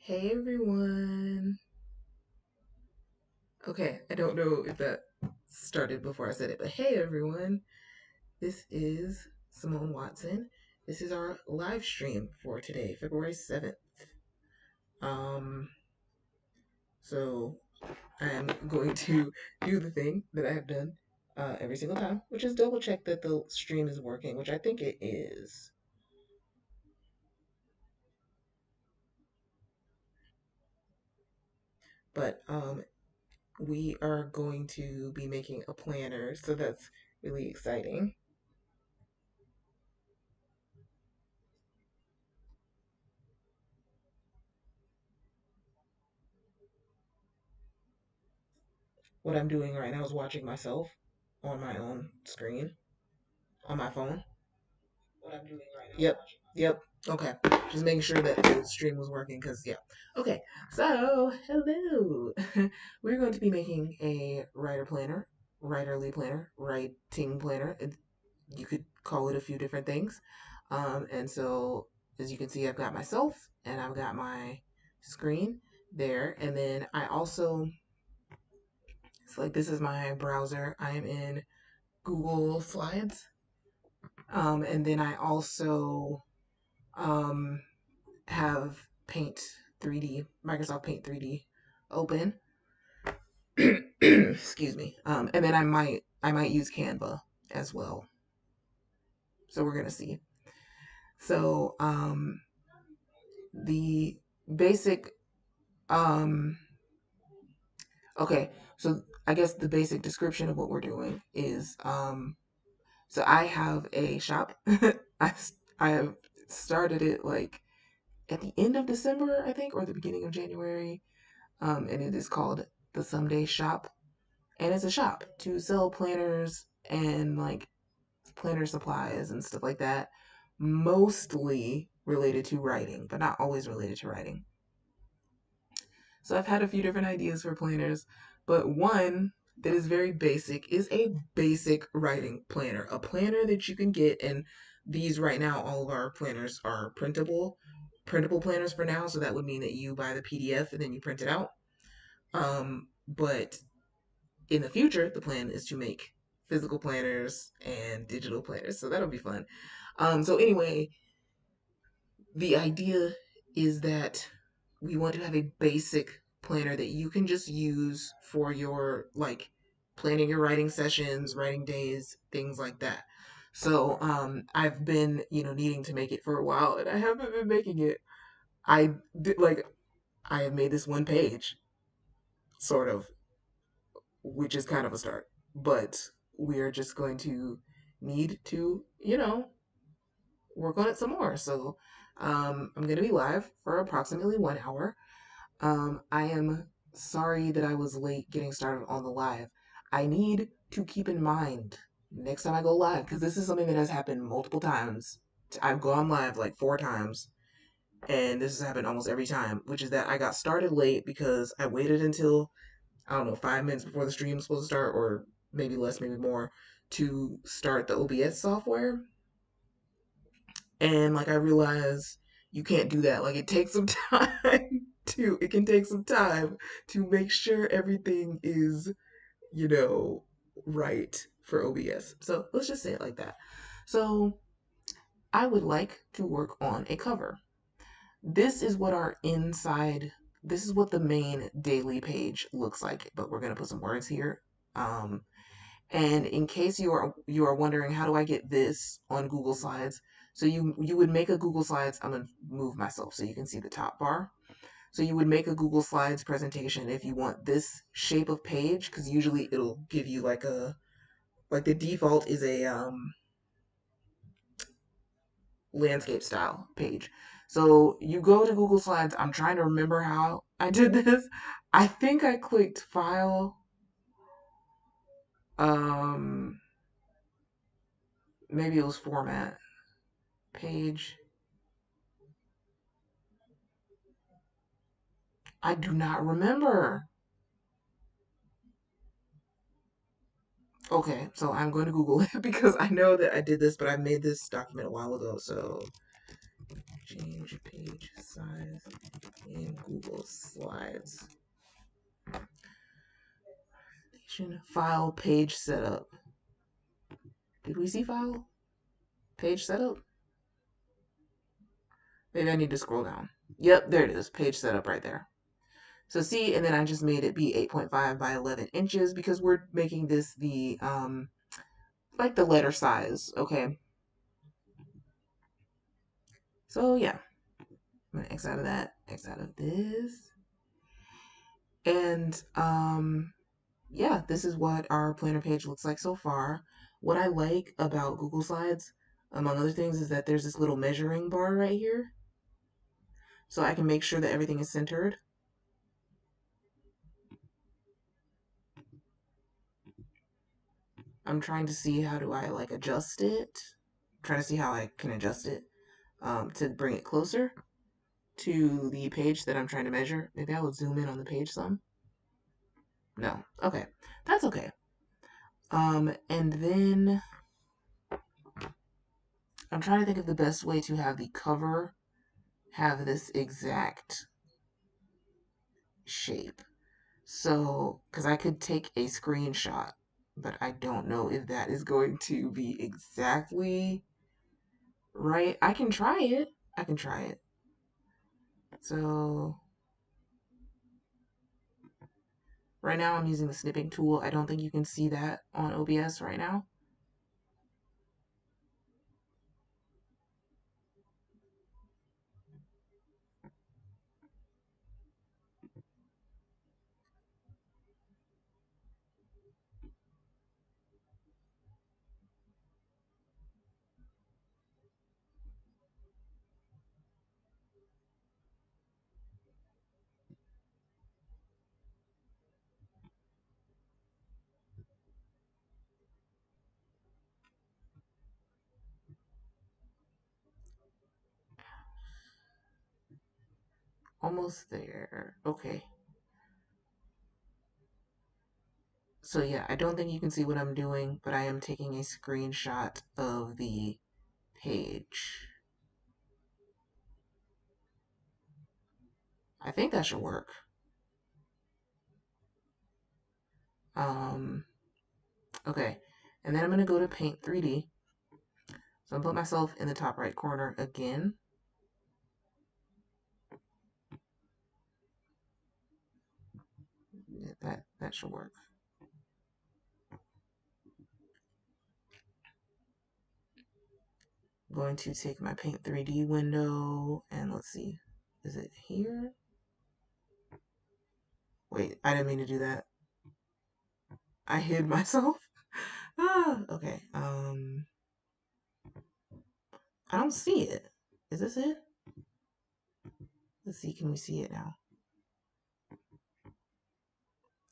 Hey everyone. Okay, I don't know if that started before I said it, but hey everyone. This is Simone Watson. This is our live stream for today, February 7th. Um, so I am going to do the thing that I have done every single time, which is double check that the stream is working, which I think it is. But we are going to be making a planner, so that's really exciting. What I'm doing right now is watching myself on my own screen on my phone. What I'm doing right now. Yep. Yep. Okay. Just making sure that the stream was working because, yeah. Okay. So, hello. We're going to be making a writer planner, writerly planner, writing planner. You could call it a few different things. And so, as you can see, I've got myself and I've got my screen there. And then I also, it's like this is my browser. I am in Google Slides. And then I also um, have Paint 3D, Microsoft Paint 3D open. Excuse me. And then I might use Canva as well. So we're gonna see. So the basic um, okay. So I guess the basic description of what we're doing is so I have a shop. I I have started it like at the end of December, I think, or the beginning of January. And it is called the Someday Shop. And it's a shop to sell planners and like planner supplies and stuff like that, mostly related to writing, but not always related to writing. So I've had a few different ideas for planners, but one that is very basic is a basic writing planner, a planner that you can get. And these right now, all of our planners are printable planners for now. So that would mean that you buy the PDF and then you print it out. But in the future, the plan is to make physical planners and digital planners. So that'll be fun. So anyway, the idea is that we want to have a basic planner that you can just use for your like planning your writing sessions, writing days, things like that. So I've been, needing to make it for a while and I haven't been making it. I did like I have made this one page, sort of, which is kind of a start. But we're just going to need to, work on it some more. So I'm going to be live for approximately 1 hour. I am sorry that I was late getting started on the live. I need to keep in mind next time I go live, because this is something that has happened multiple times. I've gone live like 4 times, and this has happened almost every time, which is that I got started late because I waited until, I don't know, 5 minutes before the stream was supposed to start, or maybe less, maybe more, to start the OBS software. And like I realized you can't do that. Like it takes some time it can take some time to make sure everything is, you know, right for OBS. So let's just say it like that. So I would like to work on a cover. This is what our inside, this is what the main daily page looks like, but we're going to put some words here. Um, and in case you are wondering, how do I get this on Google Slides? So you would make a Google Slides. I'm gonna move myself so you can see the top bar. So you would make a Google Slides presentation if you want this shape of page, because usually it'll give you like the default is a landscape style page. So you go to Google Slides. I'm trying to remember how I did this. I think I clicked File. Um, Maybe it was Format, Page. I do not remember. Okay, so I'm going to Google it because I know that I did this, but I made this document a while ago. So change page size in Google Slides. File page setup. Did we see file page setup? Maybe I need to scroll down. Yep, there it is. Page setup right there. So see, and then I just made it be 8.5 by 11 inches because we're making this the, like the letter size, okay? So yeah, I'm gonna X out of that, X out of this. And, yeah, this is what our planner page looks like so far. What I like about Google Slides, among other things, is that there's this little measuring bar right here. So I can make sure that everything is centered. I'm trying to see how do I like adjust it. I'm trying to see how I can adjust it to bring it closer to the page that I'm trying to measure. Maybe I would zoom in on the page some. No. Okay. That's okay. And then I'm trying to think of the best way to have the cover have this exact shape. So, because I could take a screenshot, but I don't know if that is going to be exactly right. I can try it. I can try it. So, right now I'm using the snipping tool. I don't think you can see that on OBS right now. Almost there. Okay. So yeah, I don't think you can see what I'm doing, but I am taking a screenshot of the page. I think that should work. Um, okay. And then I'm going to go to Paint 3D. So I'm put myself in the top right corner again. Yeah, that should work. I'm going to take my Paint 3D window and let's see. Is it here? Wait, I didn't mean to do that. I hid myself. Okay. I don't see it. Is this it? Let's see, can we see it now?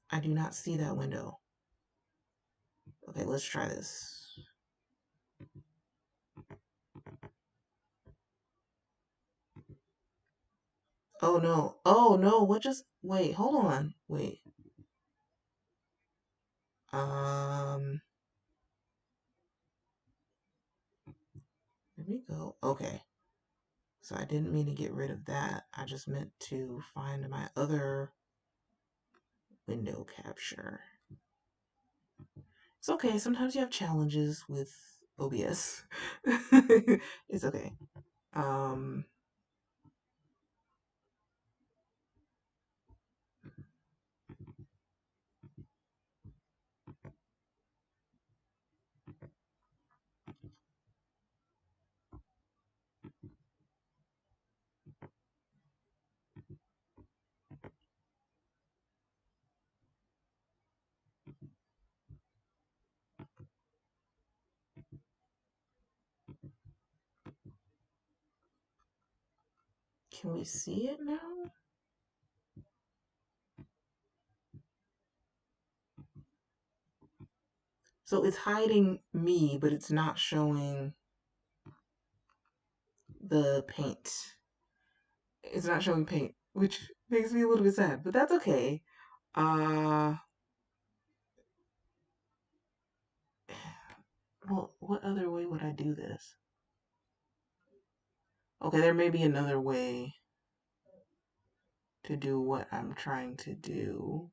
I do not see that window. Okay, let's try this. Oh no. Oh no, what just wait, hold on. Wait. Um There we go. Okay. So I didn't mean to get rid of that. I just meant to find my other window capture. It's okay. Sometimes you have challenges with OBS. It's okay. Um, can we see it now? So it's hiding me, but it's not showing the paint. It's not showing paint, which makes me a little bit sad, but that's okay. Uh, well, what other way would I do this? Okay, there may be another way to do what I'm trying to do.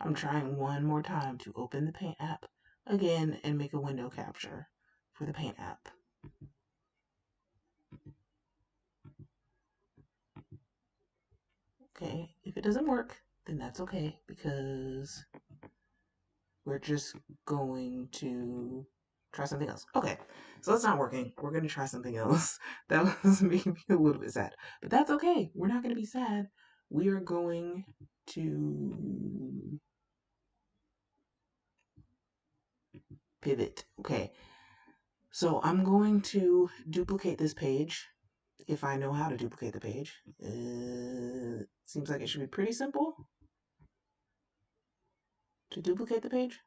I'm trying one more time to open the Paint app again and make a window capture for the Paint app. Okay, if it doesn't work, then that's okay because we're just going to try something else. Okay, so that's not working. We're going to try something else. That was making me a little bit sad, but that's okay. We're not going to be sad. We are going to pivot. Okay, so I'm going to duplicate this page if I know how to duplicate the page. Seems like it should be pretty simple to duplicate the page.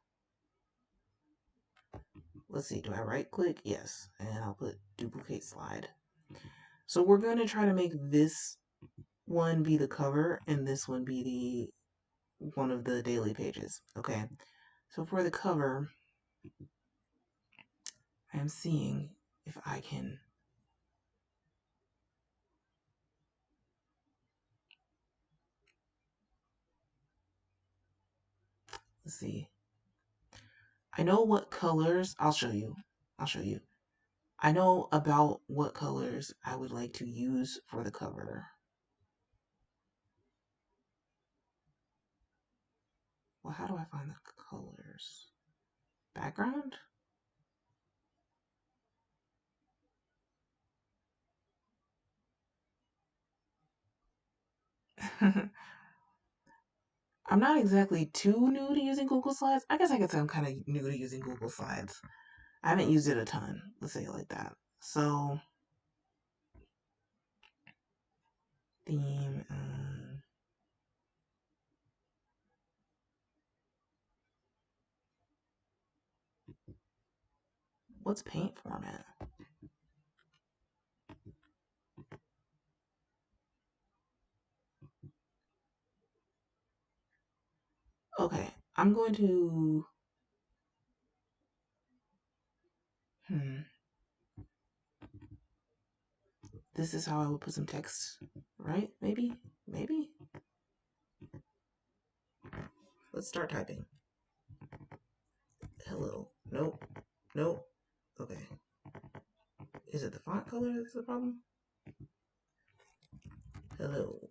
Let's see, do I right click? Yes, and I'll put duplicate slide. So we're going to try to make this one be the cover and this one be the one of the daily pages. Okay, so for the cover, I'm seeing if I can, let's see. I know what colors, I'll show you. I'll show you. I know about what colors I would like to use for the cover. Well, how do I find the colors? Background? I'm not exactly too new to using Google Slides. I guess I could say I'm kind of new to using Google Slides. I haven't used it a ton, let's say it like that. So, theme, what's paint format? Okay, I'm going to, this is how I would put some text, right? Maybe? Maybe? Let's start typing. Hello. Nope. Nope. Okay. Is it the font color that's the problem? Hello.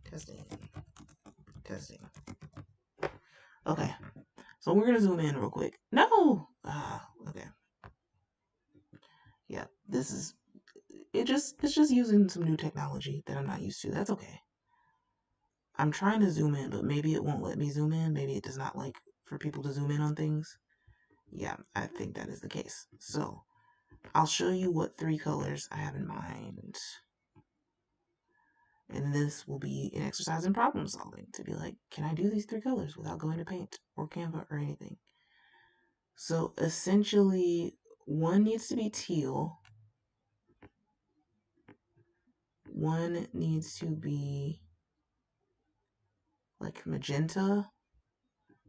Testing. Testing. Okay. So we're gonna zoom in real quick. No! Okay. Yeah, this is it's just using some new technology that I'm not used to. That's okay. I'm trying to zoom in, but maybe it won't let me zoom in. Maybe it does not like for people to zoom in on things. Yeah, I think that is the case. So I'll show you what 3 colors I have in mind. And this will be an exercise in problem solving to be like, can I do these 3 colors without going to Paint or Canva or anything? So essentially, one needs to be teal. One needs to be like magenta.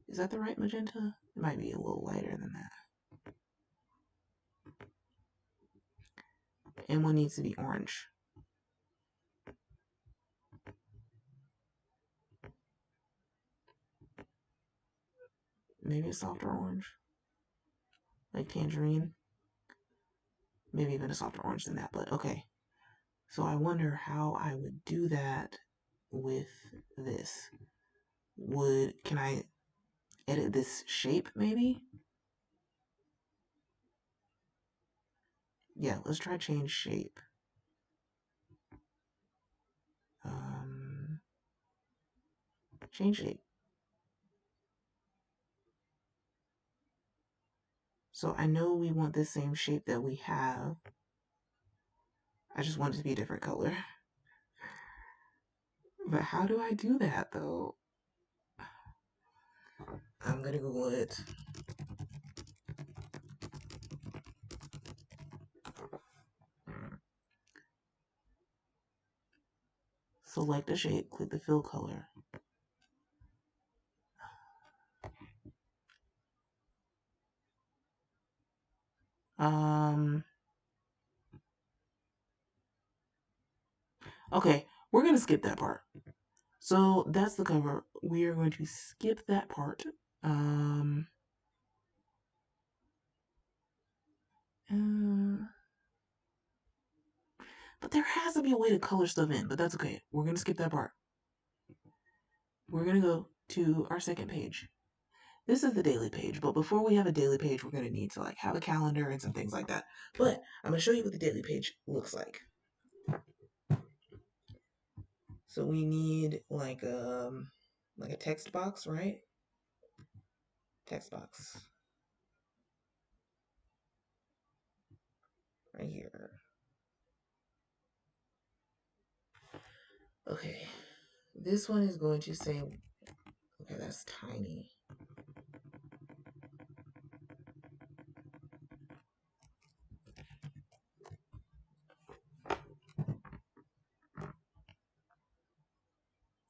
Is that the right magenta? It might be a little lighter than that. And one needs to be orange. Maybe a softer orange, like tangerine. Maybe even a softer orange than that, but okay. So I wonder how I would do that with this. Can I edit this shape maybe? Yeah, let's try change shape. Change shape. So I know we want the same shape that we have. I just want it to be a different color. But how do I do that though? I'm gonna Google it. Select a shape, click the fill color. Okay, we're gonna skip that part. So that's the cover. We are going to skip that part. But there has to be a way to color stuff in, but that's okay. We're gonna skip that part. We're gonna go to our second page. This is the daily page, but before we have a daily page, we're gonna need to like have a calendar and some things like that. But I'm gonna show you what the daily page looks like. So we need like a text box, right? Text box. Right here. Okay. This one is going to say, okay, that's tiny.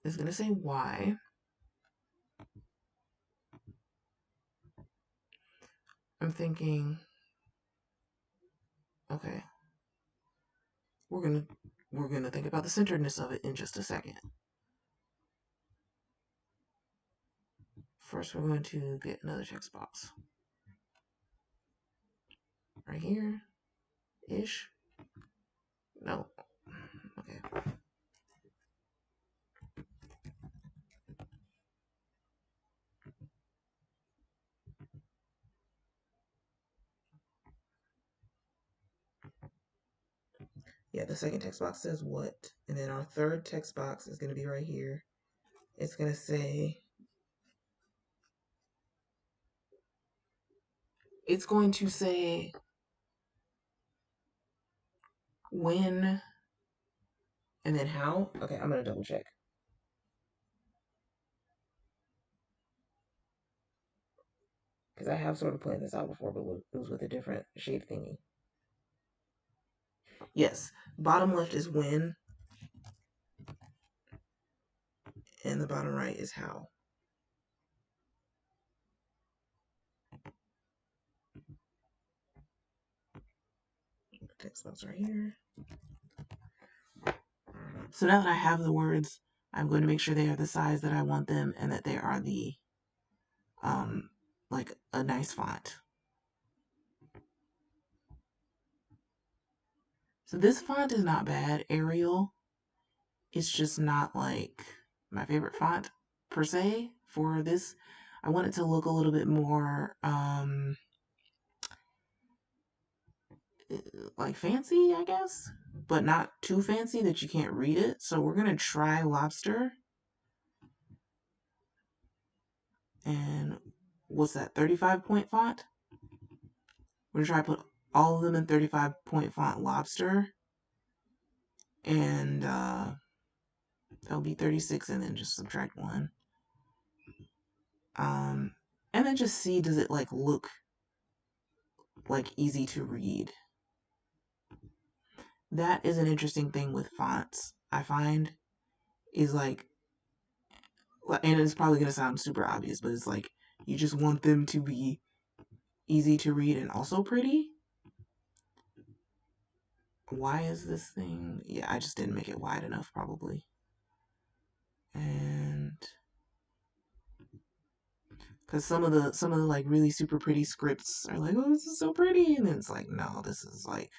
It's going to say Y. I'm thinking, okay, we're gonna think about the centeredness of it in just a second. First, we're going to get another text box. Right here, ish. No. Okay. Yeah, the second text box says what? And then our third text box is going to be right here. It's going to say, it's going to say when and then how. Okay, I'm going to double check. Because I have sort of planned this out before, but it was with a different shape thingy. Yes, bottom left is when, and the bottom right is how. Text box right here. So now that I have the words, I'm going to make sure they are the size that I want them and that they are the, like a nice font. So this font is not bad, Arial. It's just not like my favorite font per se for this. I want it to look a little bit more, like fancy, I guess, but not too fancy that you can't read it. So we're going to try Lobster. And what's that, 35 point font? We're going to try to put all of them in 35 point font Lobster. And that'll be 36 and then just subtract 1. And then just see, does it like look like easy to read? That is an interesting thing with fonts, I find, is like, and it's probably going to sound super obvious, but it's like you just want them to be easy to read and also pretty. Why is this thing? Yeah, I just didn't make it wide enough, probably. And because some of the like really super pretty scripts are like, oh, this is so pretty, and then it's like, no, this is like,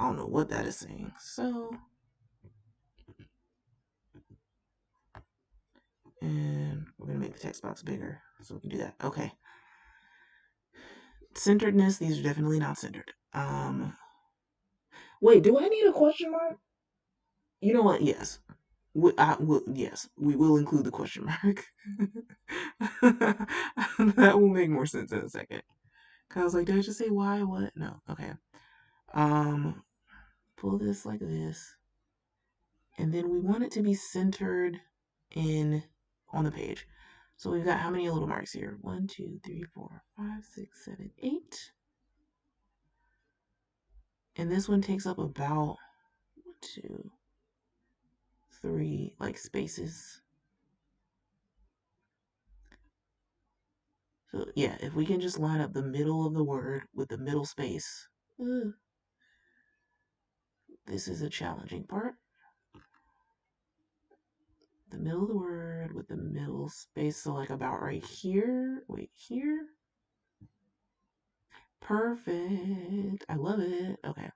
I don't know what that is saying. So, and we're gonna make the text box bigger so we can do that. Okay. Centeredness, these are definitely not centered. Um, wait, do I need a question mark? You know what? Yes. Yes, we will include the question mark. That will make more sense in a second. Cause I was like, did I just say why? What? No. Okay. Um, pull this like this, and then we want it to be centered in on the page. So we've got how many little marks here? 1, 2, 3, 4, 5, 6, 7, 8. And this one takes up about 1, 2, 3 like spaces. So yeah, if we can just line up the middle of the word with the middle space. This is a challenging part. The middle of the word with the middle space, so like about right here. Wait, here? Perfect. I love it. Okay.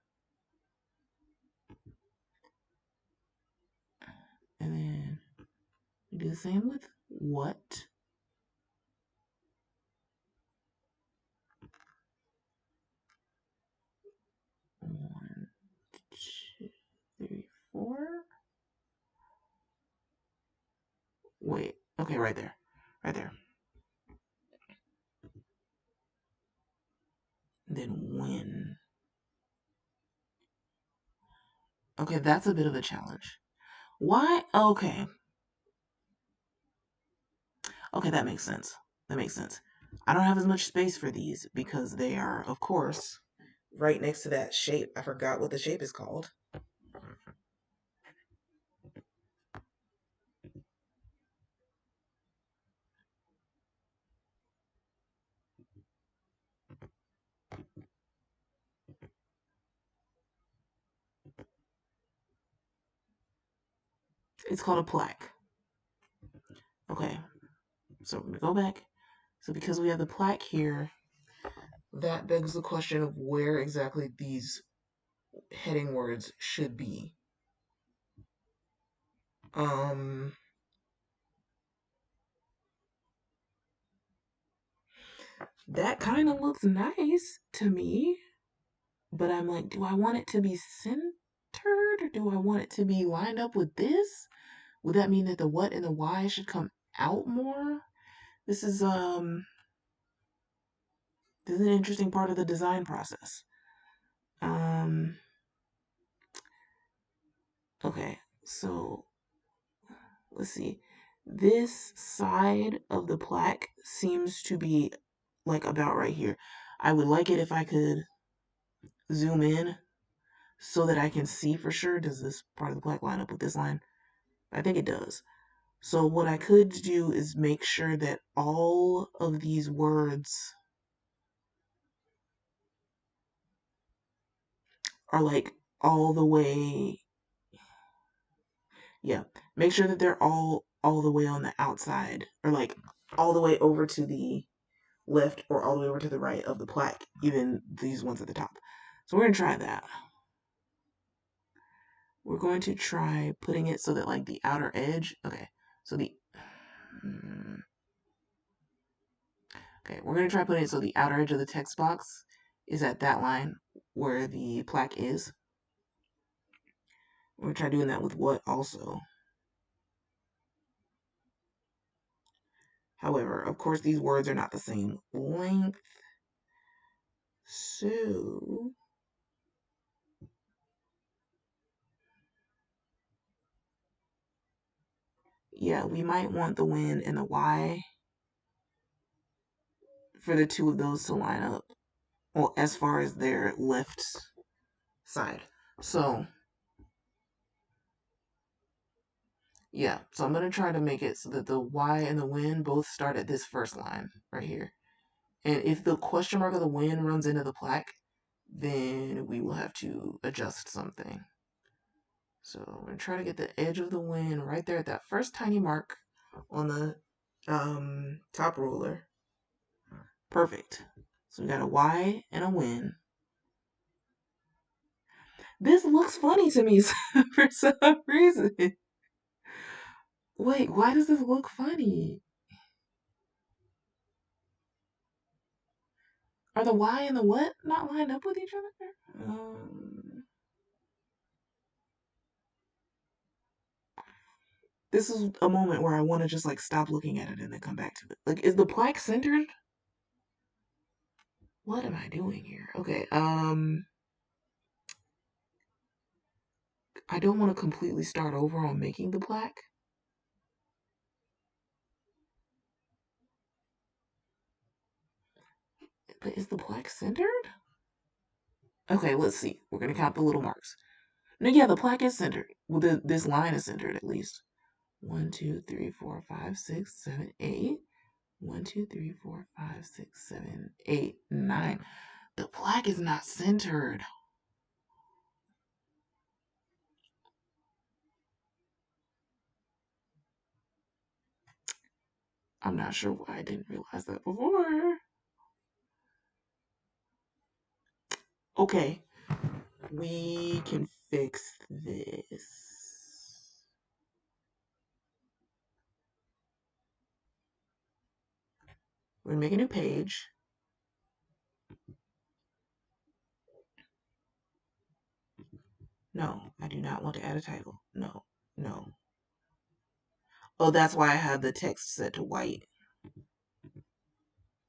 And then we do the same with what. One, two, three, four. Wait. Okay, right there. Right there. Then when. Okay, that's a bit of a challenge. Why? Okay. Okay, that makes sense. That makes sense. I don't have as much space for these because they are, of course, right next to that shape. I forgot what the shape is called. It's called a plaque. Okay, so we go back. So because we have the plaque here, that begs the question of where exactly these heading words should be. Um, that kind of looks nice to me, but I'm like, do I want it to be centered? Or do I want it to be lined up with this? Would that mean that the what and the why should come out more? This is this is an interesting part of the design process. Um, okay, so let's see. This side of the plaque seems to be like about right here. I would like it if I could zoom in so that I can see for sure. Does this part of the plaque line up with this line? I think it does. So what I could do is make sure that all of these words are like all the way, yeah, make sure that they're all the way on the outside, or like all the way over to the left or all the way over to the right of the plaque, even these ones at the top. So we're gonna try that. We're going to try putting it so that like the outer edge, okay, so the, okay, we're gonna try putting it so the outer edge of the text box is at that line where the plaque is. We're gonna try doing that with what also. However, of course, these words are not the same length. So, yeah, we might want the when and the why for the two of those to line up. Well, as far as their left side. So, yeah, so I'm going to try to make it so that the why and the when both start at this first line right here. And if the question mark of the when runs into the plaque, then we will have to adjust something. So I'm going to try to get the edge of the when right there at that first tiny mark on the top ruler. Perfect. So we got a Y and a when. This looks funny to me for some reason. Wait, why does this look funny? Are the Y and the what not lined up with each other? This is a moment where I want to just like stop looking at it and then come back to it. Like, is the plaque centered? What am I doing here? Okay, I don't want to completely start over on making the plaque. But is the plaque centered? Okay, let's see. We're gonna count the little marks. No, yeah, the plaque is centered. Well, this line is centered at least. 1, 2, 3, 4, 5, 6, 7, 8. 1, 2, 3, 4, 5, 6, 7, 8, 9. The plaque is not centered. I'm not sure why I didn't realize that before. Okay, we can fix this. We're gonna make a new page. No, I do not want to add a title. No, no. Oh, that's why I had the text set to white.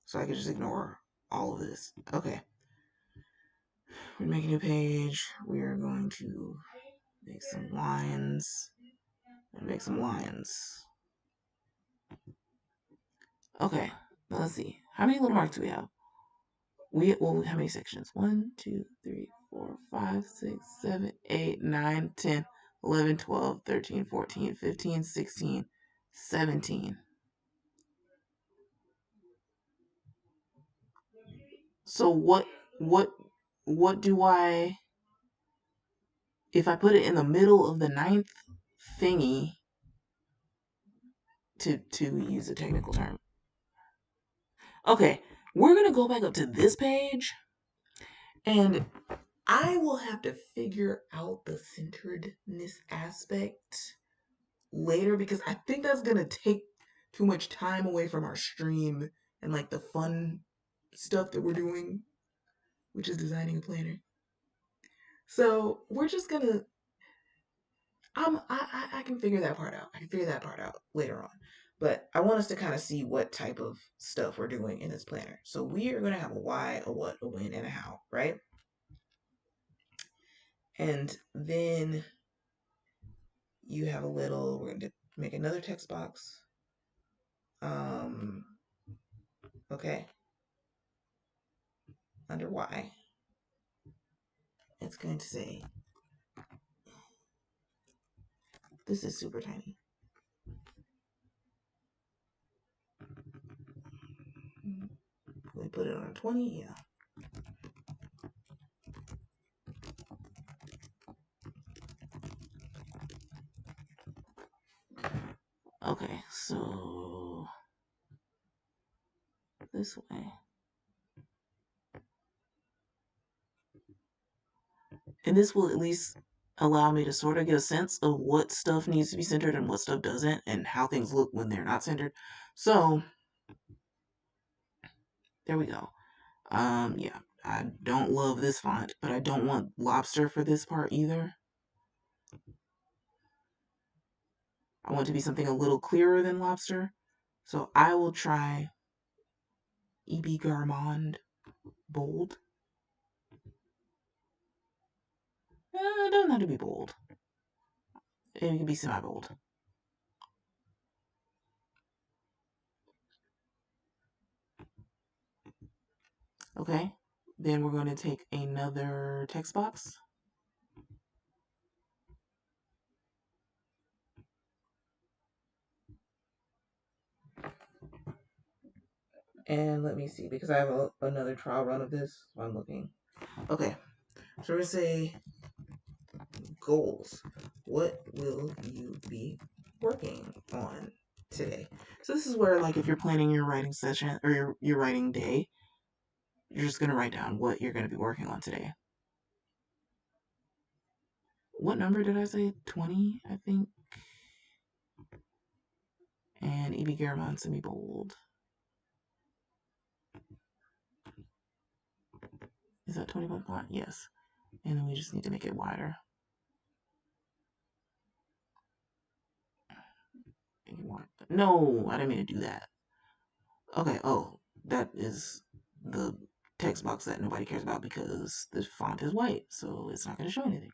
So I could just ignore all of this. Okay. We're making a new page. We are going to make some lines and make some lines. Okay, let's see. How many little marks do we have? Well, how many sections? 1, 2, 3, 4, 5, 6, 7, 8, 9, 10, 11, 12, 13, 14, 15, 16, 17. So what do I, if I put it in the middle of the ninth thingy, to use a technical term? Okay, we're gonna go back up to this page, and I will have to figure out the centeredness aspect later because I think that's gonna take too much time away from our stream and like the fun stuff that we're doing, which is designing a planner. So we're just gonna I can figure that part out. I can figure that part out later on. But I want us to kind of see what type of stuff we're doing in this planner. So we are gonna have a why, a what, a when, and a how, right? And then you have a little, we're gonna make another text box. Um, okay. Under why. It's going to say, this is super tiny. We put it on 20, yeah. Okay, so this way. And this will at least allow me to sort of get a sense of what stuff needs to be centered and what stuff doesn't, and how things look when they're not centered. So, there we go. Yeah, I don't love this font, but I don't want lobster for this part either. I want it to be something a little clearer than lobster. So I will try E.B. Garmond bold. It doesn't have to be bold. It can be semi-bold. Okay, then we're going to take another text box. And let me see, because I have another trial run of this, so I'm looking. Okay, so we're going to say goals. What will you be working on today? So this is where, like, if you're planning your writing session or your writing day, you're just going to write down what you're going to be working on today. What number did I say? 20, I think. And E.B. Garmond semi-bold. that 25 font? Yes. And then we just need to make it wider. No, I didn't mean to do that. Okay, oh, that is the text box that nobody cares about because the font is white, so it's not going to show anything.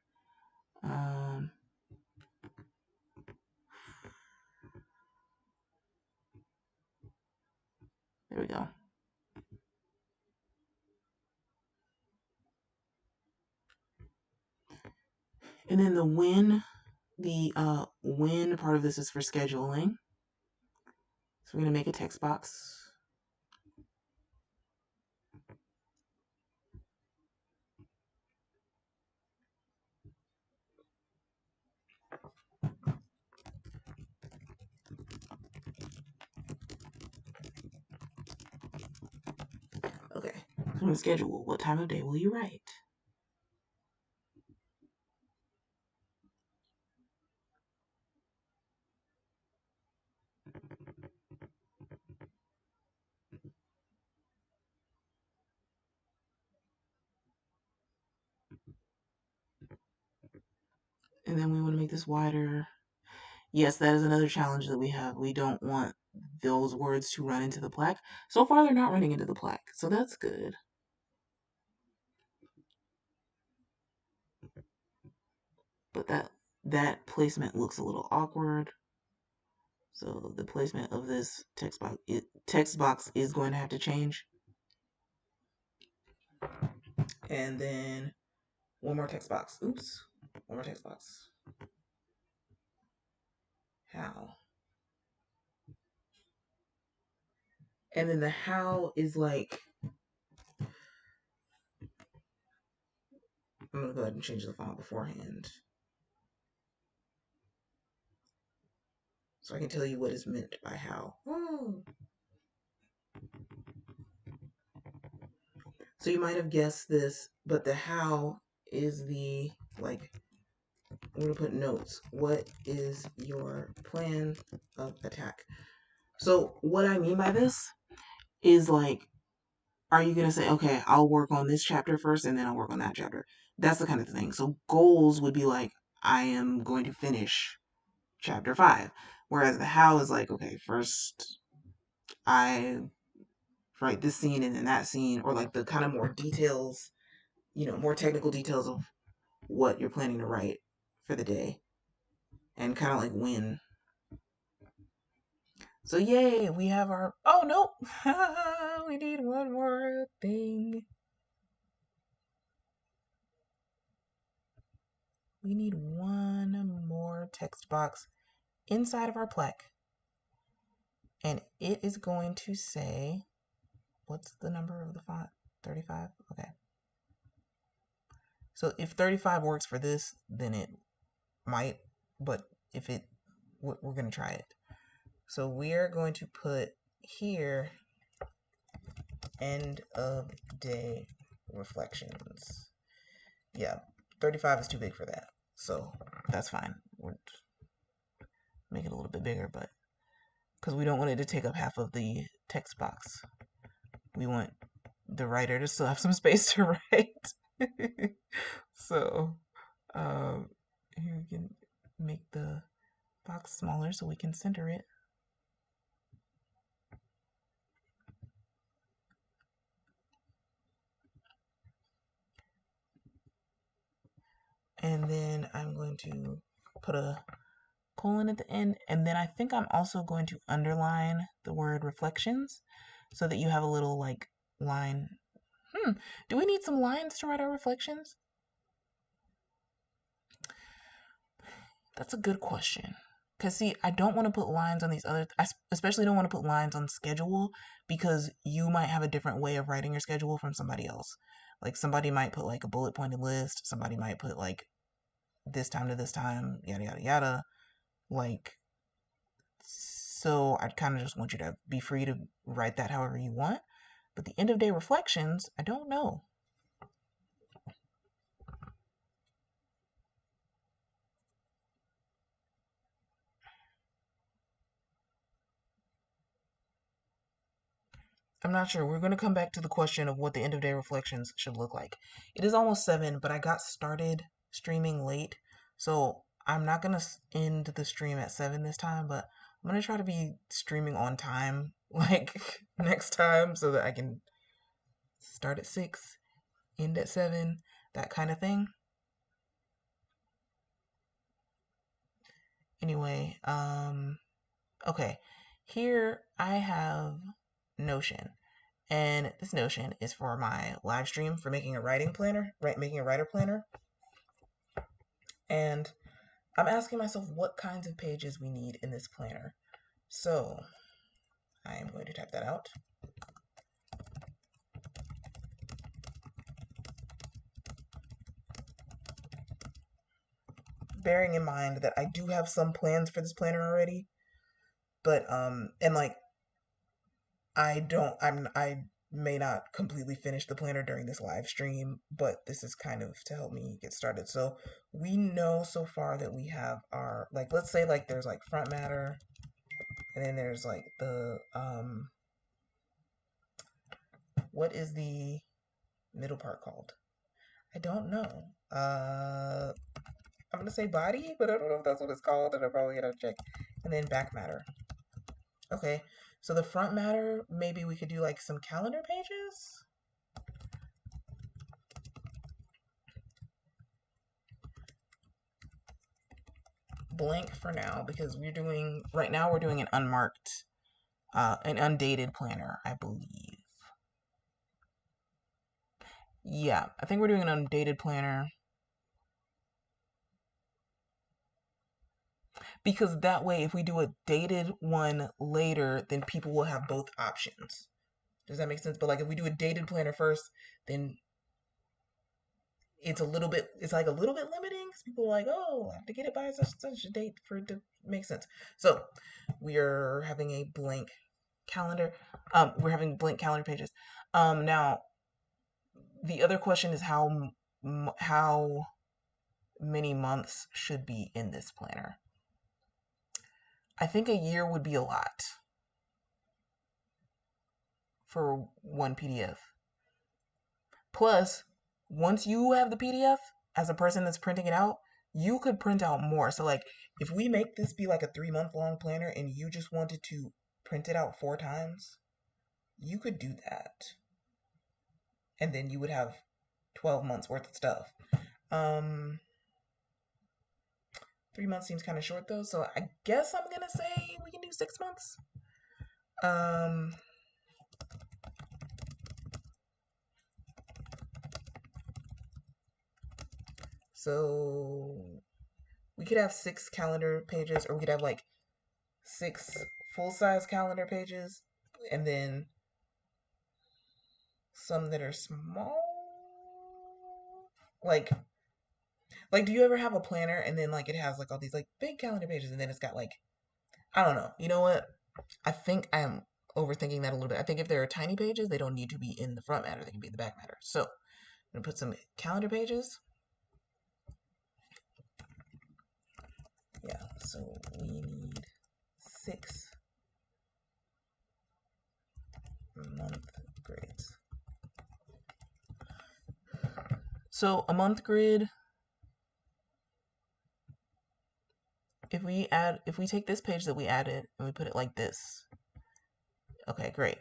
There we go. And then the when part of this is for scheduling. So we're going to make a text box. Okay, so I'm going to schedule. What time of day will you write? And then we want to make this wider. Yes, that is another challenge that we have. We don't want those words to run into the plaque. So far, they're not running into the plaque, so that's good. But that placement looks a little awkward. So the placement of this text box is going to have to change. And then one more text box. Oops, one more text box. How? And then the how is like, I'm gonna go ahead and change the font beforehand, so I can tell you what is meant by how. Oh. So you might have guessed this, but the how is the, like, I'm gonna put notes. What is your plan of attack? So what I mean by this is like, are you gonna say, okay, I'll work on this chapter first and then I'll work on that chapter? That's the kind of thing. So goals would be like, I am going to finish chapter 5. Whereas the how is like, okay, first I write this scene and then that scene, or like the kind of more details, more technical details of what you're planning to write for the day, and kind of like when. So yay, we have our, oh no, we need one more thing. We need one more text box inside of our plaque. And it is going to say, what's the number of the font? 35? Okay. So if 35 works for this, then it might, but if it, we're going to try it. So we're going to put here, end of day reflections. Yeah, 35 is too big for that. So that's fine. We'll make it a little bit bigger, but because we don't want it to take up half of the text box. We want the writer to still have some space to write. So here we can make the box smaller so we can center it. And then I'm going to put a colon at the end, and then I think I'm also going to underline the word reflections so that you have a little like line. Do we need some lines to write our reflections? That's a good question. Because, see, I don't want to put lines on these other, I especially don't want to put lines on schedule because you might have a different way of writing your schedule from somebody else. Like, somebody might put like a bullet pointed list, somebody might put like this time to this time, yada, yada, yada. Like, so I kind of just want you to be free to write that however you want. But the end of day reflections, I don't know. I'm not sure. We're going to come back to the question of what the end of day reflections should look like. It is almost 7, but I got started streaming late. So I'm not going to end the stream at 7 this time, but I'm going to try to be streaming on time like next time so that I can start at 6, end at 7, that kind of thing. Anyway, okay. Here I have Notion. And this Notion is for my live stream for making a writing planner, right? Making a writer planner. And I'm asking myself what kinds of pages we need in this planner. So I am going to type that out. Bearing in mind that I do have some plans for this planner already, but and like I may not completely finish the planner during this live stream, but this is kind of to help me get started. So we know so far that we have our, like, let's say like there's like front matter, and then there's like the what is the middle part called? I don't know. I'm gonna say body, but I don't know if that's what it's called, and I'm probably gonna check. And then back matter. Okay, so the front matter, maybe we could do like some calendar pages. Blank for now because we're doing right now. We're doing an unmarked, an undated planner, I believe. Yeah, I think we're doing an undated planner because that way, if we do a dated one later, then people will have both options. Does that make sense? But like if we do a dated planner first, then it's like a little bit limiting because people are like, oh, I have to get it by such a date for it to make sense. So we are having a blank calendar. We're having blank calendar pages. Now the other question is how many months should be in this planner. I think a year would be a lot for one PDF. Plus, once you have the PDF as a person that's printing it out, you could print out more. So like if we make this be like a 3-month long planner and you just wanted to print it out 4 times, you could do that. And then you would have 12 months worth of stuff. 3 months seems kind of short though, so I guess I'm gonna say we can do 6 months. So we could have 6 calendar pages, or we could have like 6 full-size calendar pages, and then some that are small. Like do you ever have a planner and then like it has like all these like big calendar pages and then it's got like, I don't know. You know what? I think I am overthinking that a little bit. I think if there are tiny pages, they don't need to be in the front matter. They can be in the back matter. So I'm gonna put some calendar pages. Yeah, so we need 6 month grids. So a month grid, if we take this page that we added and we put it like this, okay, great.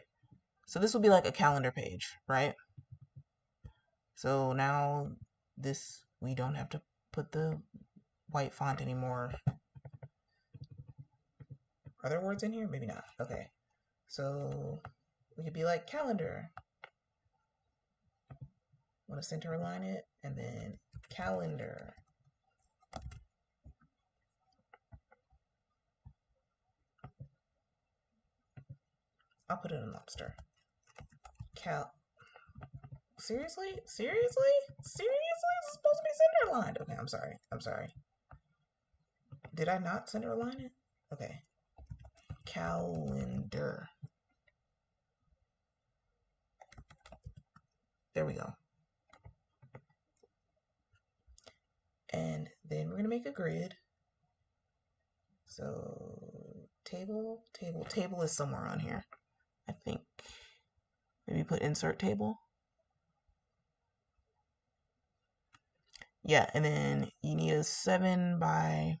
So this will be like a calendar page, right? So now this, we don't have to put the white font anymore. Are there words in here? Maybe not. Okay. So we could be like calendar. Want to center align it, and then calendar. I'll put it in lobster. Seriously? Seriously? Seriously? It's supposed to be center aligned. Okay, I'm sorry. I'm sorry. Did I not center align it? Okay. Calendar. There we go. And then we're going to make a grid. So table is somewhere on here, I think. Maybe put insert table. Yeah, and then you need a 7 by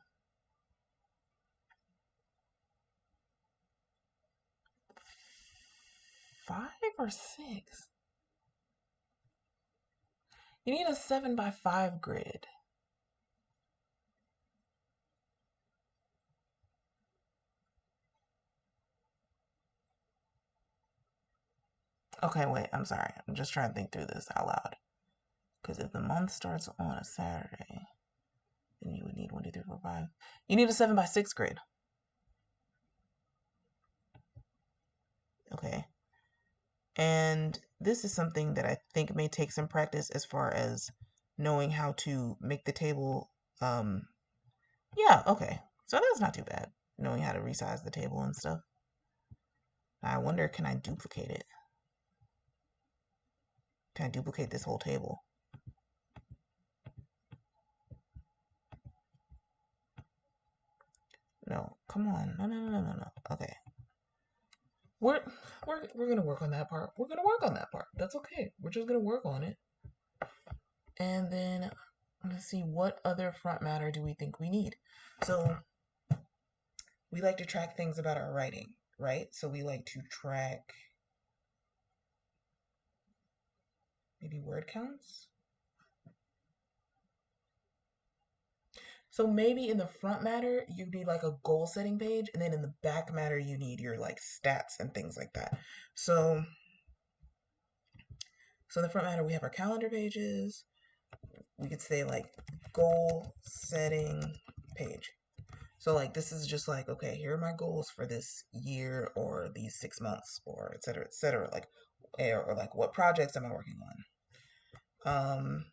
5 or 6. You need a 7 by 5 grid. Okay, wait, I'm sorry. I'm just trying to think through this out loud. Because if the month starts on a Saturday, then you would need 1, 2, 3, 4, 5. You need a 7 by 6 grid. Okay. And this is something that I think may take some practice as far as knowing how to make the table. Yeah, okay. So that's not too bad. Knowing how to resize the table and stuff. I wonder, can I duplicate it? Can I duplicate this whole table? No, come on. No. Okay. We're gonna work on that part. We're gonna work on that part. That's okay. We're just gonna work on it. And then let's see, what other front matter do we think we need? So we like to track things about our writing, right? So we like to track maybe word counts. So maybe in the front matter, you need like a goal setting page, and then in the back matter, you need your like stats and things like that. So in the front matter, we have our calendar pages. We could say like goal setting page. So like this is just like, okay, here are my goals for this year or these 6 months or et cetera, like or like what projects am I working on?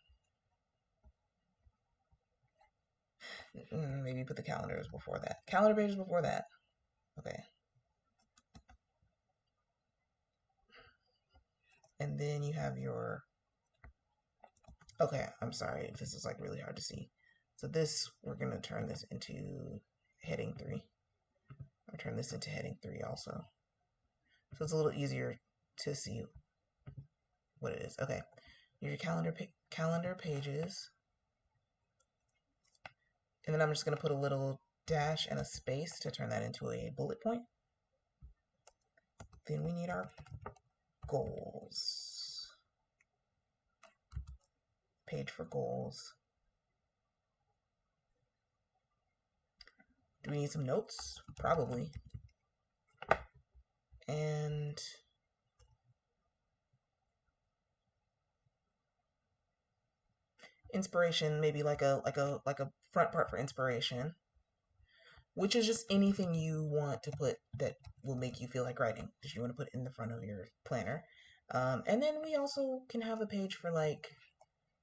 Maybe put the calendars before that. Calendar pages before that. Okay. And then you have your, okay, I'm sorry if this is like really hard to see. So this, we're going to turn this into heading 3. Or turn this into heading 3 also. So it's a little easier to see what it is. Okay. Your calendar pages. And then I'm just going to put a little dash and a space to turn that into a bullet point. Then we need our goals. Page for goals. Do we need some notes? Probably. And inspiration, maybe like a front part for inspiration, which is just anything you want to put that will make you feel like writing, that you want to put in the front of your planner. And then we also can have a page for like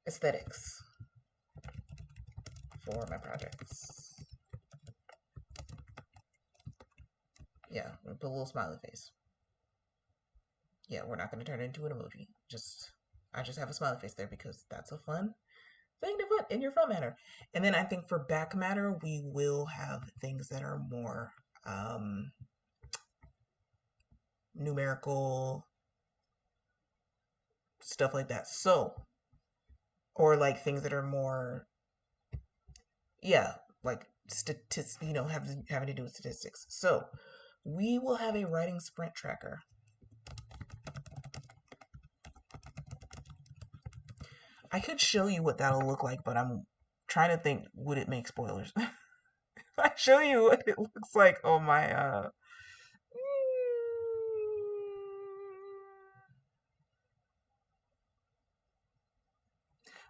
aesthetics for my projects. Yeah, we'll put a little smiley face. Yeah, we're not going to turn it into an emoji. I just have a smiley face there because that's a fun thing to put in your front matter. And then I think for back matter, we will have things that are more numerical, stuff like that. So, or like things that are more, yeah, like statistics, having to do with statistics. So we will have a writing sprint tracker. I could show you what that'll look like, but I'm trying to think, would it make spoilers? If I show you what it looks like on my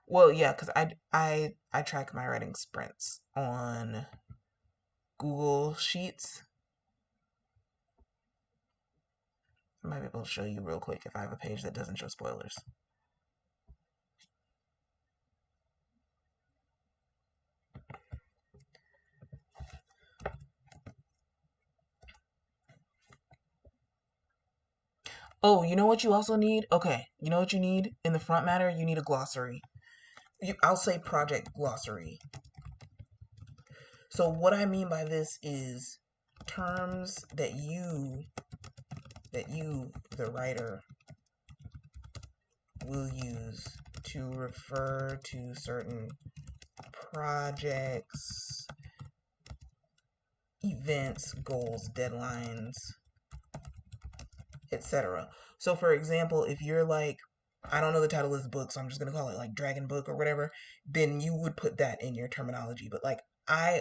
well, yeah, because I track my writing sprints on Google Sheets. I might be able to show you real quick if I have a page that doesn't show spoilers. Oh, you know what you also need? Okay, you know what you need in the front matter? You need a glossary. I'll say project glossary. So what I mean by this is terms that you, the writer, will use to refer to certain projects, events, goals, deadlines, etc. So for example, if you're like, I don't know the title of this book, so I'm just gonna call it like Dragon Book or whatever, then you would put that in your terminology. But like I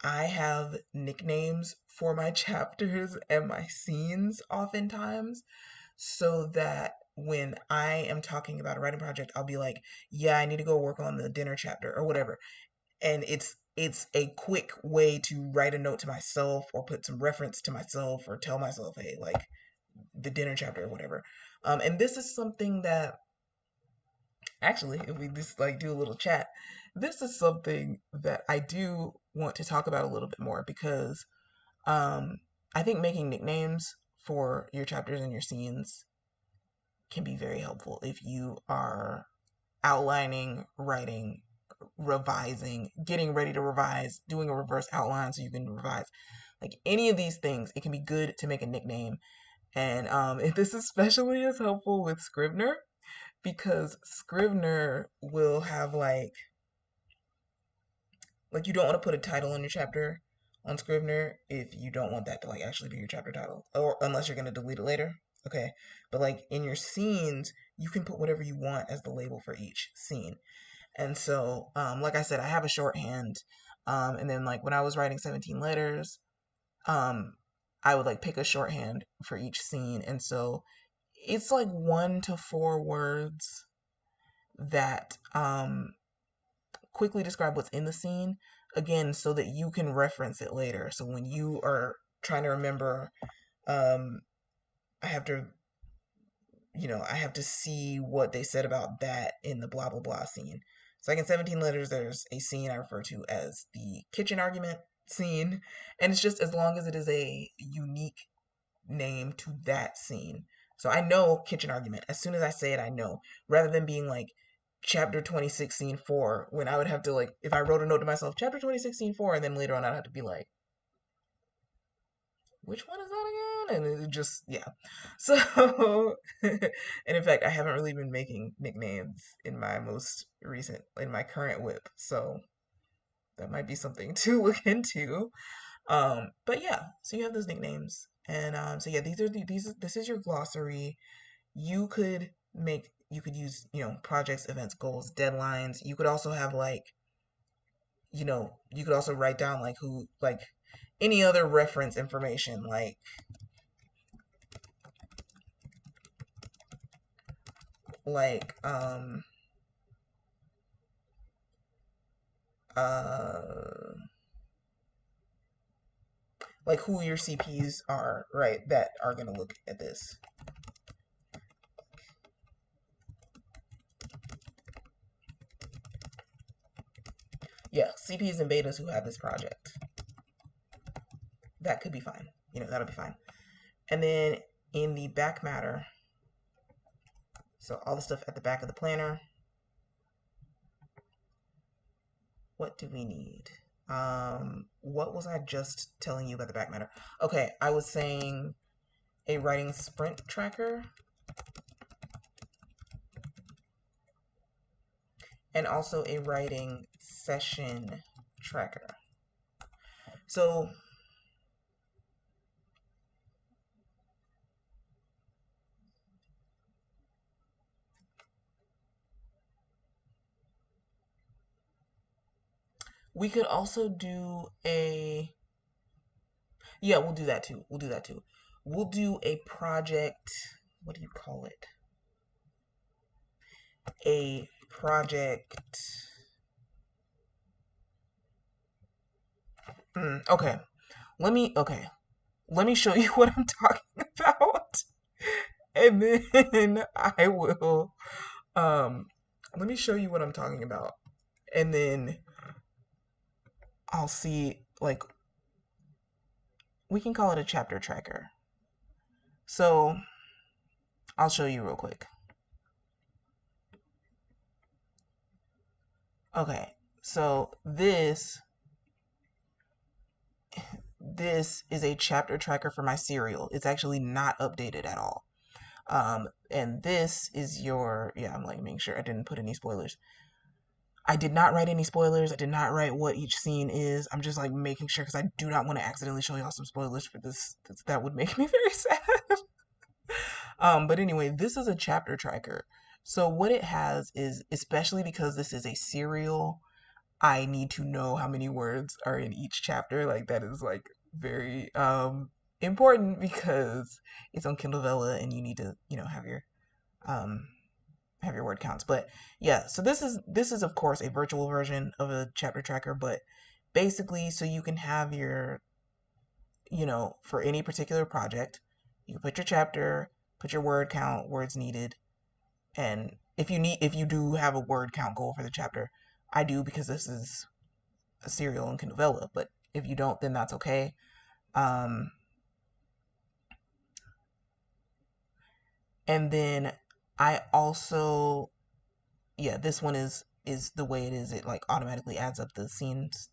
have nicknames for my chapters and my scenes oftentimes, so that when I am talking about a writing project, I'll be like, yeah, I need to go work on the dinner chapter or whatever. And it's a quick way to write a note to myself or put some reference to myself or tell myself, hey, like the dinner chapter or whatever. And this is something that actually, if we just like do a little chat, this is something that I do want to talk about a little bit more because um, I think making nicknames for your chapters and your scenes can be very helpful if you are outlining, writing, revising, getting ready to revise, doing a reverse outline so you can revise. Like any of these things, it can be good to make a nickname. And this especially is helpful with Scrivener because Scrivener will have like you don't want to put a title on your chapter on Scrivener if you don't want that to like actually be your chapter title, or unless you're gonna delete it later. Okay, but like in your scenes, you can put whatever you want as the label for each scene. And so, like I said, I have a shorthand, and then like when I was writing 17 letters, um, I would like pick a shorthand for each scene, and so it's like 1 to 4 words that quickly describe what's in the scene, again, so that you can reference it later. So when you are trying to remember, um, I have to, I have to see what they said about that in the blah blah blah scene. So like in 17 letters, there's a scene I refer to as the kitchen argument scene, and it's just as long as it is a unique name to that scene. So I know kitchen argument. As soon as I say it, I know. Rather than being like chapter 26 scene 4, when I would have to like, if I wrote a note to myself, chapter 26 scene 4, and then later on I'd have to be like, which one is that again? And it just, yeah. So, and in fact, I haven't really been making nicknames in my in my current whip. So that might be something to look into. But yeah, so you have those nicknames. And so yeah, this is your glossary. You could use, projects, events, goals, deadlines. You could also have like, you could also write down like who, like any other reference information, like uh like who your CPs are, right, that are going to look at this. Yeah, CPs and betas who have this project. That could be fine. That'll be fine. And then in the back matter, so all the stuff at the back of the planner, what do we need? What was I just telling you about the back matter? Okay, I was saying a writing sprint tracker and also a writing session tracker. So we could also do yeah, we'll do that too. We'll do a project, what do you call it? A project. Okay. Let me show you what I'm talking about. And then I will let me show you what I'm talking about. And then I'll see, like, we can call it a chapter tracker. So I'll show you real quick. Okay, so this is a chapter tracker for my serial. It's actually not updated at all. and this is your, yeah, I'm like making sure I didn't put any spoilers. I did not write any spoilers. I did not write what each scene is. I'm just like making sure because I do not want to accidentally show y'all some spoilers for this. That would make me very sad. But anyway, this is a chapter tracker. So what it has is, especially because this is a serial, I need to know how many words are in each chapter. Like that is like very important because it's on Kindle Vella and you need to, um have your word counts. But yeah, so this is of course a virtual version of a chapter tracker, but basically so you can have your, for any particular project, you can put your chapter, put your word count, words needed, and if you do have a word count goal for the chapter, I do because this is a serial in Kindle Vella, but if you don't, then that's okay. Um, and then I also, yeah, this one is the way it is. It like automatically adds up the scenes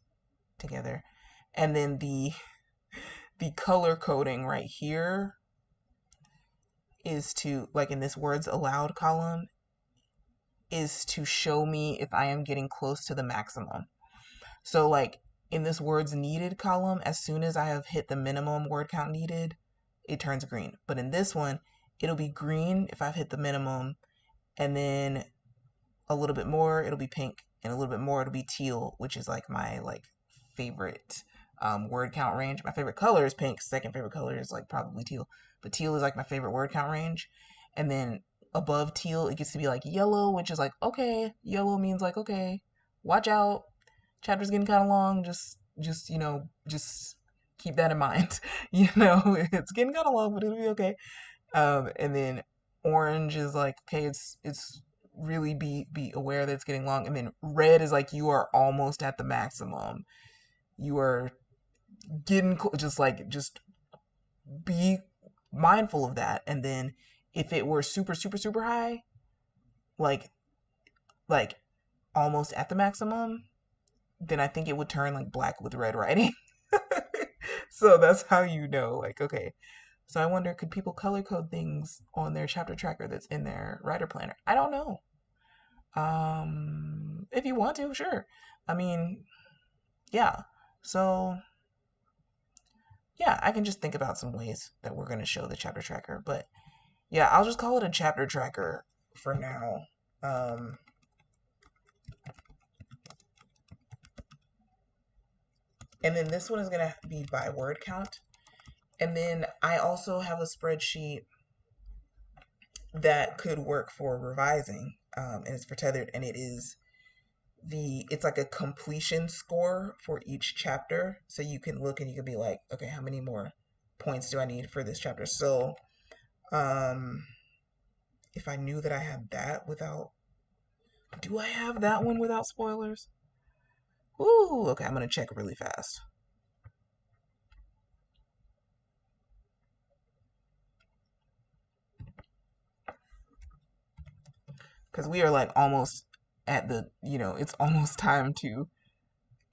together. And then the color coding right here is to, like in this words aloud column, is to show me if I am getting close to the maximum. So like in this words needed column, as soon as I have hit the minimum word count needed, it turns green. But in this one, it'll be green if I've hit the minimum, and then a little bit more, it'll be pink, and a little bit more, it'll be teal, which is like my like favorite word count range. My favorite color is pink. Second favorite color is like probably teal, but teal is like my favorite word count range. And then above teal, it gets to be like yellow, which is like okay, yellow means like okay, watch out, chapter's getting kind of long. Just keep that in mind. It's getting kind of long, but it'll be okay. And then orange is like okay, it's really be aware that it's getting long. And then red is like you are almost at the maximum. You are getting just be mindful of that. And then if it were super super super high, like like almost at the maximum, then I think it would turn like black with red writing. So that's how you know, like, okay. So I wonder, could people color code things on their chapter tracker that's in their writer planner? I don't know. If you want to, sure. I mean, yeah. So yeah, I can just think about some ways that we're gonna show the chapter tracker. But yeah, I'll just call it a chapter tracker for now. Um, and then this one is gonna be by word count. And then I also have a spreadsheet that could work for revising, and it's for Tethered, and it's like a completion score for each chapter. So you can look and you can be like, okay, how many more points do I need for this chapter? So, um, if I knew that I had that without, do I have that one without spoilers? Ooh, okay, I'm gonna check really fast. Because we are like almost at it's almost time to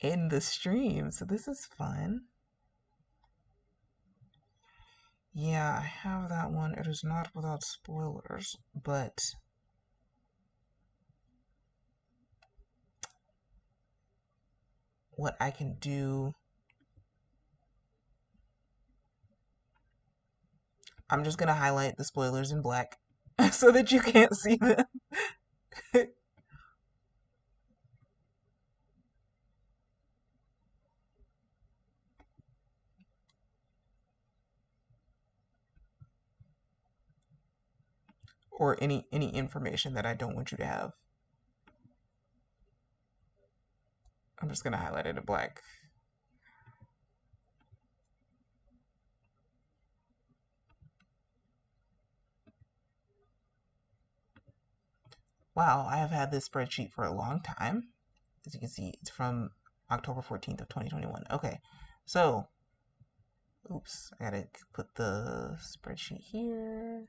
end the stream. So this is fun. Yeah, I have that one. It is not without spoilers, but what I can do, I'm just gonna highlight the spoilers in black so that you can't see them. Or any information that I don't want you to have. I'm just gonna highlight it in black. Wow, I have had this spreadsheet for a long time. As you can see, it's from October 14th of 2021. Okay, so, oops, I gotta put the spreadsheet here.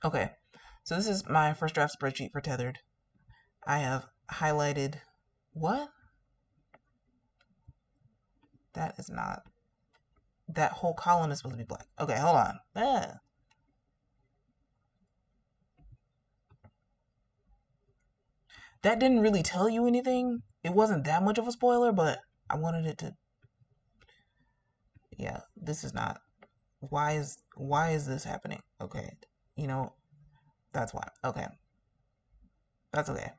Okay, so this is my first draft spreadsheet for Tethered. I have highlighted, what? That is not, that whole column is supposed to be black. Okay, hold on. That didn't really tell you anything. It wasn't that much of a spoiler, but I wanted it to. Yeah, this is not. Why is this happening? Okay, you know that's why. Okay, that's okay.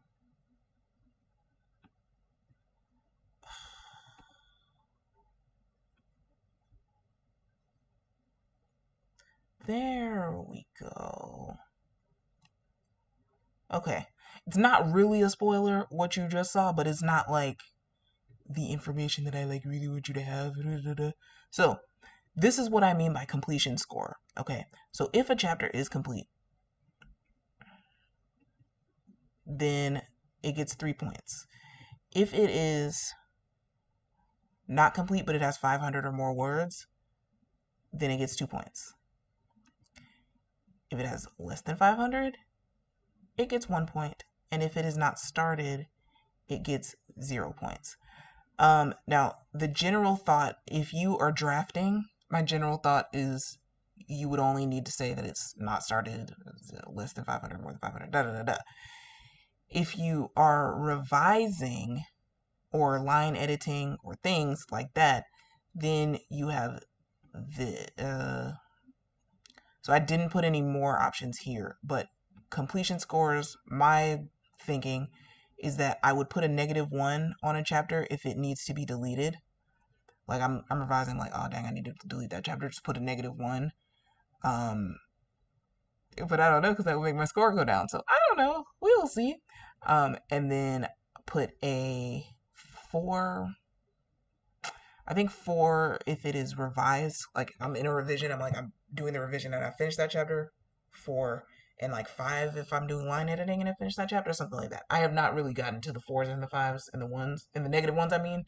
There we go. Okay, it's not really a spoiler what you just saw, but it's not like the information that I like really want you to have. So this is what I mean by completion score. Okay, so if a chapter is complete, then it gets 3 points. If it is not complete but it has 500 or more words, then it gets 2 points. If it has less than 500, it gets 1 point. And if it is not started, it gets 0 points. Now, the general thought, if you are drafting, my general thought is you would only need to say that it's not started, less than 500, more than 500, da da da da. If you are revising or line editing or things like that, then you have so I didn't put any more options here, but completion scores, my thinking is that I would put a -1 on a chapter if it needs to be deleted. Like I'm revising, like, oh dang, I need to delete that chapter, just put a -1. But I don't know, because that would make my score go down. So I don't know. We will see. And then put a 4. I think 4 if it is revised. Like I'm in a revision. I'm doing the revision and I finish that chapter. 4 and like 5 if I'm doing line editing and I finish that chapter, something like that. I have not really gotten to the 4s and the 5s and the 1s and the -1s. I mean,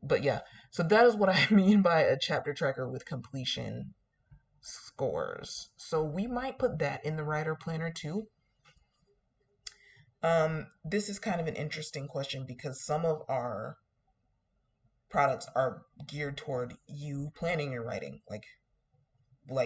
but yeah. So that is what I mean by a chapter tracker with completion scores. So we might put that in the writer planner too. This is kind of an interesting question because some of our products are geared toward you planning your writing, like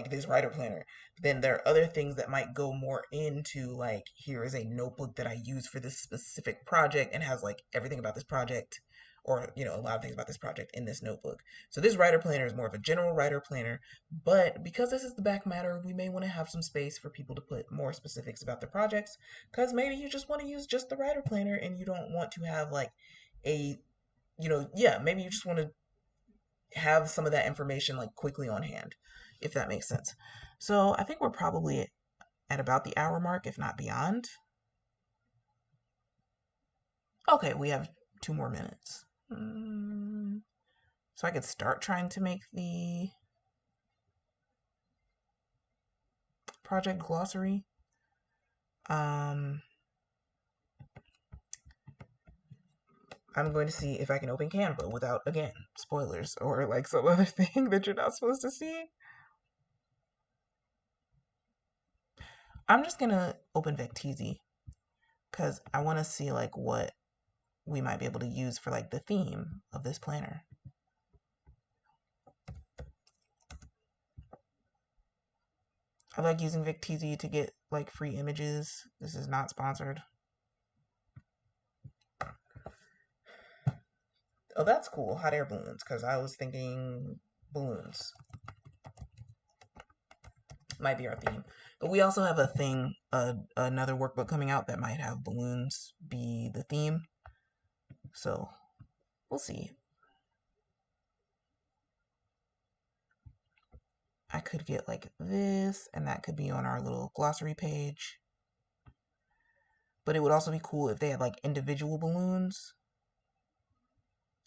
this writer planner. Then there are other things that might go more into, like, here is a notebook that I use for this specific project and has like everything about this project, or a lot of things about this project in this notebook. So this writer planner is more of a general writer planner, but because this is the back matter, we may want to have some space for people to put more specifics about their projects, because maybe you just want to use just the writer planner and you don't want to have like a yeah, maybe you just want to have some of that information like quickly on hand, if that makes sense. So I think we're probably at about the hour mark, if not beyond. Okay, we have 2 more minutes. So I could start trying to make the project glossary. I'm going to see if I can open Canva without, again, spoilers or like some other thing that you're not supposed to see. I'm just gonna open Vecteezy because I want to see like what we might be able to use for like the theme of this planner. I like using Vecteezy to get like free images. This is not sponsored. Oh, that's cool. Hot air balloons, because I was thinking balloons might be our theme. But we also have a thing, another workbook coming out that might have balloons be the theme. So we'll see. I could get like this, and that could be on our little glossary page. But it would also be cool if they had like individual balloons.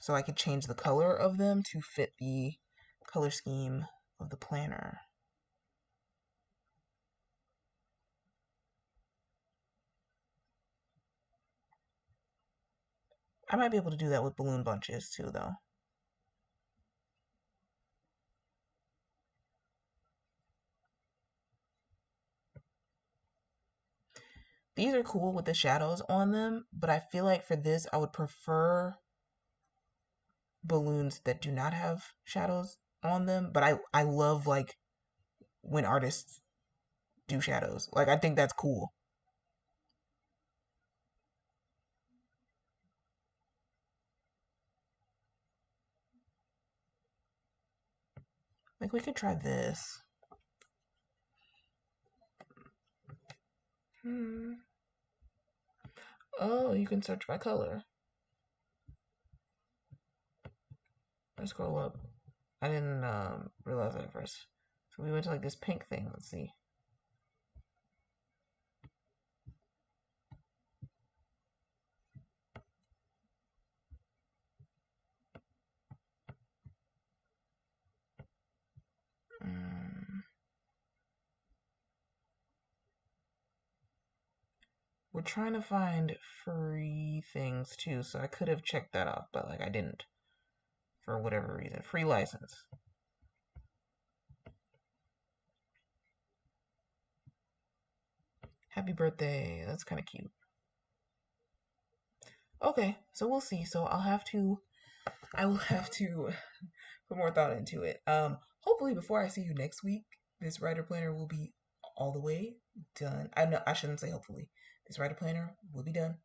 So I could change the color of them to fit the color scheme of the planner. I might be able to do that with balloon bunches too, though. These are cool with the shadows on them, but I feel like for this, I would prefer balloons that do not have shadows on them, but I love like when artists do shadows. Like I think that's cool. Like we could try this. Hmm. Oh, you can search by color. Let's scroll up. I didn't realize that at first. So we went to like this pink thing. Let's see. Mm. We're trying to find free things too, so I could have checked that off, but like I didn't for whatever reason. Free license. Happy birthday. That's kind of cute. Okay, so we'll see. So I will have to put more thought into it. Hopefully before I see you next week, this writer planner will be all the way done. I know I shouldn't say hopefully. This writer planner will be done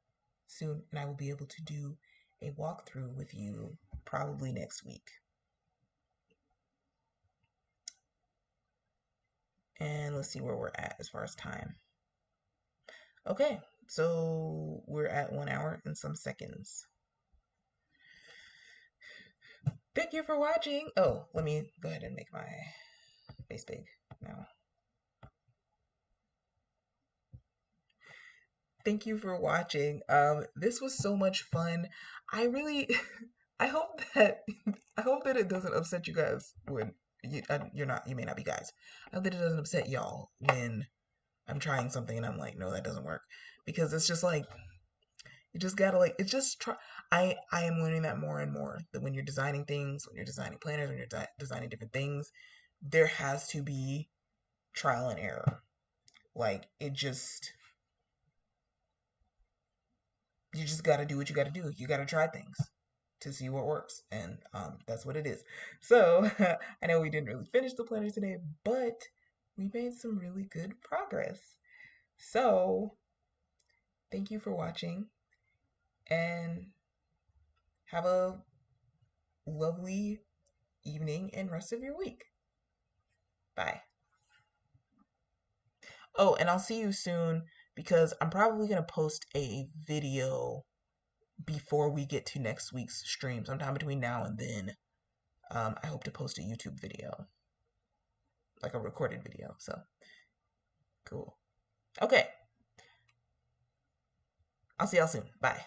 soon, and I will be able to do a walkthrough with you probably next week. And let's see where we're at as far as time. Okay, so we're at 1 hour and some seconds. Thank you for watching. Oh, let me go ahead and make my face big now. Thank you for watching. This was so much fun. I really, I hope that, I hope that it doesn't upset you guys when you may not be guys. I hope that it doesn't upset y'all when I'm trying something and I'm like, no, that doesn't work, because it's just like you just gotta like it's just try. I am learning that more and more that when you're designing things, when you're designing planners, when you're designing different things, there has to be trial and error. Like it just you just got to do what you got to do. You got to try things to see what works, and that's what it is. So I know we didn't really finish the planner today, but we made some really good progress. So thank you for watching, and have a lovely evening and rest of your week. Bye. Oh, and I'll see you soon because I'm probably going to post a video before we get to next week's stream, sometime between now and then. I hope to post a YouTube video, like a recorded video. So cool. Okay. I'll see y'all soon. Bye.